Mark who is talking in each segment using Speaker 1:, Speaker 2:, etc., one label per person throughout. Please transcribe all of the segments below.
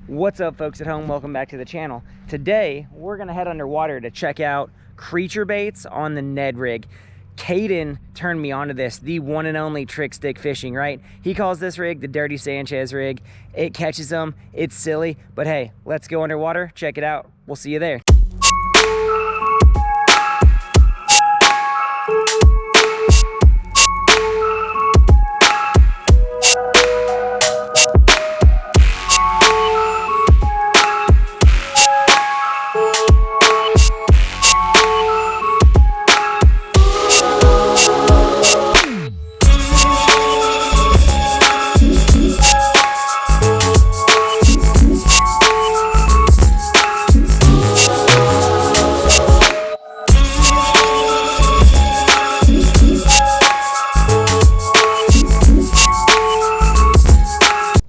Speaker 1: What's up, folks at home? Welcome back to the channel. Today we're gonna head underwater to check out creature baits on the Ned Rig. Caden turned me onto this, the one and only trick stick fishing, right? He calls this rig the Dirty Sanchez rig. It catches them, it's silly, but hey, let's go underwater, check it out. We'll see you there.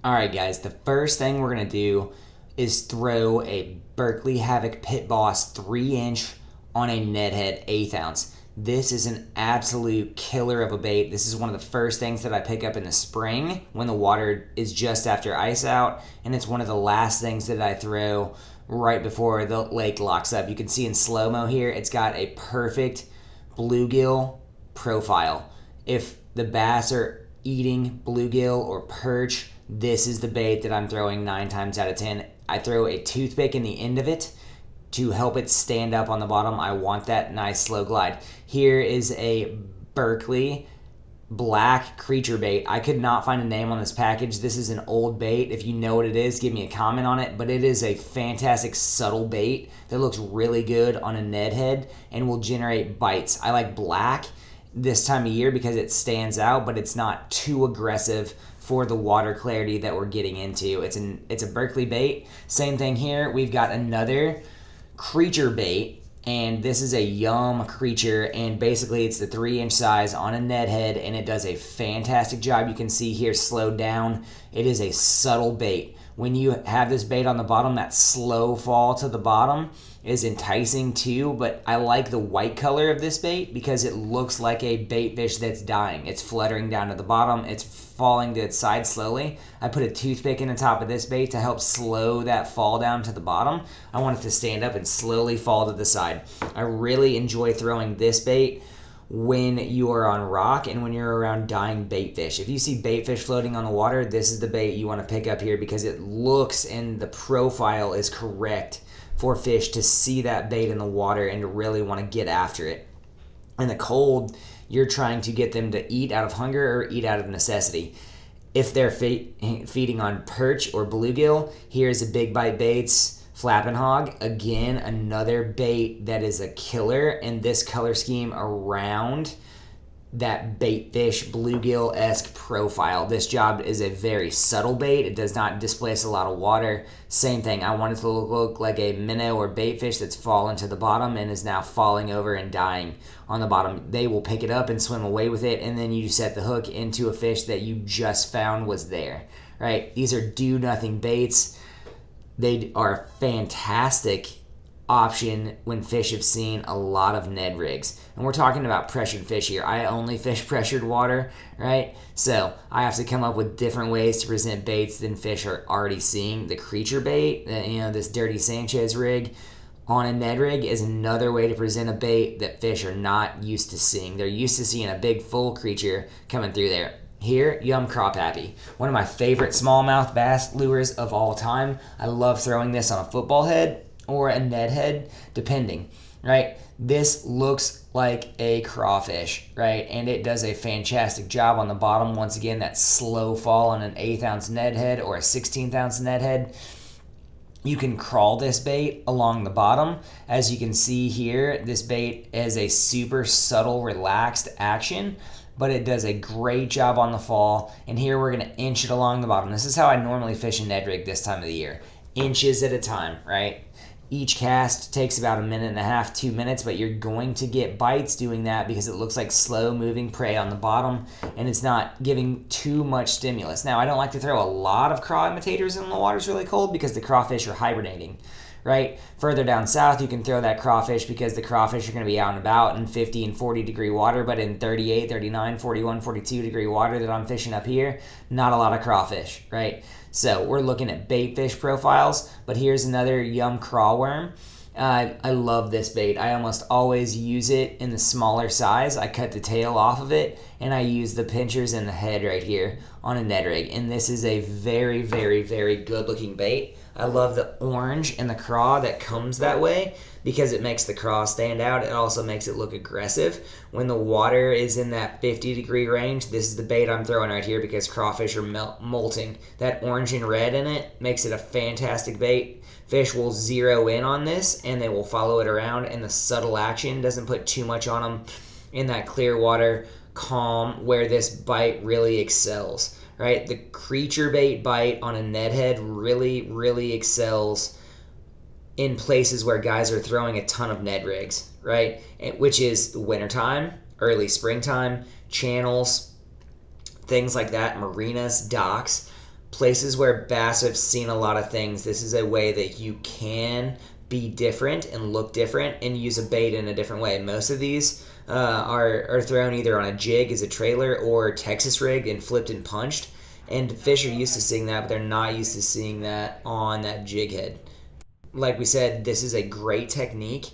Speaker 1: Alright guys, the first thing we're going to do is throw a Berkley Havoc Pit Boss 3-inch on a Ned Head 1/8 ounce. This is an absolute killer of a bait. This is one of the first things that I pick up in the spring when the water is just after ice out, and it's one of the last things that I throw right before the lake locks up. You can see in slow-mo here, it's got a perfect bluegill profile. If the bass are eating bluegill or perch, this is the bait that I'm throwing 9 times out of 10. I throw a toothpick in the end of it to help it stand up on the bottom. I want that nice slow glide. Here is a Berkley black creature bait. I could not find a name on this package. This is an old bait. If you know what it is, give me a comment on it. But it is a fantastic subtle bait that looks really good on a Ned Head and will generate bites. I like black this time of year because it stands out, but it's not too aggressive for the water clarity that we're getting into. It's a Berkley bait. Same thing here. We've got another creature bait, and this is a Yum creature, and basically it's the 3-inch size on a Ned Head, and it does a fantastic job. You can see here slowed down. It is a subtle bait. When you have this bait on the bottom, that slow fall to the bottom is enticing too, but I like the white color of this bait because it looks like a bait fish that's dying. It's fluttering down to the bottom. It's falling to its side slowly. I put a toothpick in the top of this bait to help slow that fall down to the bottom. I want it to stand up and slowly fall to the side. I really enjoy throwing this bait when you are on rock and when you're around dying bait fish. If you see bait fish floating on the water, this is the bait you want to pick up here because it looks and the profile is correct for fish to see that bait in the water and to really want to get after it. In the cold, you're trying to get them to eat out of hunger or eat out of necessity. If they're feeding on perch or bluegill, here's a Big Bite Baits Flappin' Hog. Again, another bait that is a killer, and this color scheme around that bait fish bluegill-esque profile. This job is a very subtle bait. It does not displace a lot of water. Same thing, I want it to look like a minnow or bait fish that's fallen to the bottom and is now falling over and dying on the bottom. They will pick it up and swim away with it, and then you set the hook into a fish that you just found was there, right? These are do-nothing baits. They are a fantastic option when fish have seen a lot of Ned rigs. And we're talking about pressured fish here. I only fish pressured water, right? So I have to come up with different ways to present baits than fish are already seeing. The creature bait, this Dirty Sanchez rig on a Ned rig is another way to present a bait that fish are not used to seeing. They're used to seeing a big full creature coming through there. Here, Yum Crop Happy, one of my favorite smallmouth bass lures of all time. I love throwing this on a football head or a Ned Head, depending, right? This looks like a crawfish, right? And it does a fantastic job on the bottom. Once again, that slow fall on an 1/8 ounce Ned Head or a 16th ounce Ned Head. You can crawl this bait along the bottom. As you can see here, this bait is a super subtle, relaxed action, but it does a great job on the fall. And here we're gonna inch it along the bottom. This is how I normally fish a Ned rig this time of the year. Inches at a time, right? Each cast takes about 1.5 to 2 minutes, but you're going to get bites doing that because it looks like slow moving prey on the bottom and it's not giving too much stimulus. Now, I don't like to throw a lot of craw imitators in the water's really cold because the crawfish are hibernating, right? Further down south, you can throw that crawfish because the crawfish are going to be out and about in 50 and 40 degree water, but in 38, 39, 41, 42 degree water that I'm fishing up here, not a lot of crawfish, right? So we're looking at bait fish profiles, but here's another yum craw worm. I love this bait. I almost always use it in the smaller size. I cut the tail off of it, and I use the pinchers and the head right here on a Ned Rig. And this is a very, very, very good looking bait. I love the orange and the craw that comes that way because it makes the craw stand out. It also makes it look aggressive. When the water is in that 50 degree range, this is the bait I'm throwing right here because crawfish are molting. That orange and red in it makes it a fantastic bait. Fish will zero in on this and they will follow it around, and the subtle action doesn't put too much on them in that clear water, calm, where this bite really excels, right? The creature bait bite on a Ned head really, really excels in places where guys are throwing a ton of Ned rigs, right? Which is the wintertime, early springtime, channels, things like that, marinas, docks. Places where bass have seen a lot of things. This is a way that you can be different and look different and use a bait in a different way. Most of these are thrown either on a jig as a trailer or Texas rig and flipped and punched. And fish are used to seeing that, but they're not used to seeing that on that jig head. Like we said, this is a great technique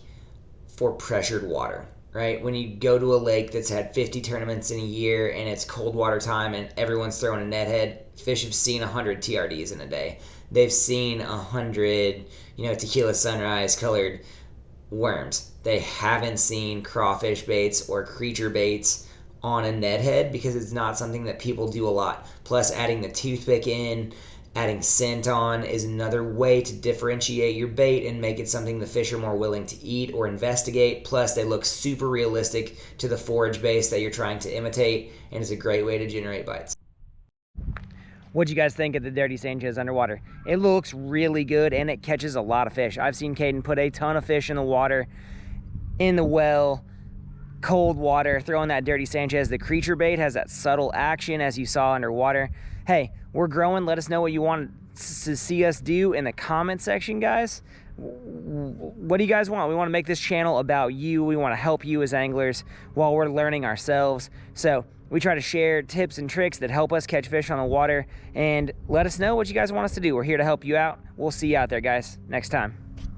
Speaker 1: for pressured water, right? When you go to a lake that's had 50 tournaments in a year and it's cold water time and everyone's throwing a Ned head, fish have seen 100 TRDs in a day. They've seen 100, tequila sunrise colored worms. They haven't seen crawfish baits or creature baits on a Ned head because it's not something that people do a lot. Plus, adding the toothpick in, adding scent on is another way to differentiate your bait and make it something the fish are more willing to eat or investigate. Plus, they look super realistic to the forage base that you're trying to imitate, and it's a great way to generate bites.
Speaker 2: What'd you guys think of the Dirty Sanchez underwater? It looks really good and it catches a lot of fish. I've seen Caden put a ton of fish in the water, in the well, cold water, throwing that Dirty Sanchez. The creature bait has that subtle action as you saw underwater. Hey, we're growing. Let us know what you want to see us do in the comment section, guys. What do you guys want? We want to make this channel about you. We want to help you as anglers while we're learning ourselves. So we try to share tips and tricks that help us catch fish on the water, and let us know what you guys want us to do. We're here to help you out. We'll see you out there, guys, next time.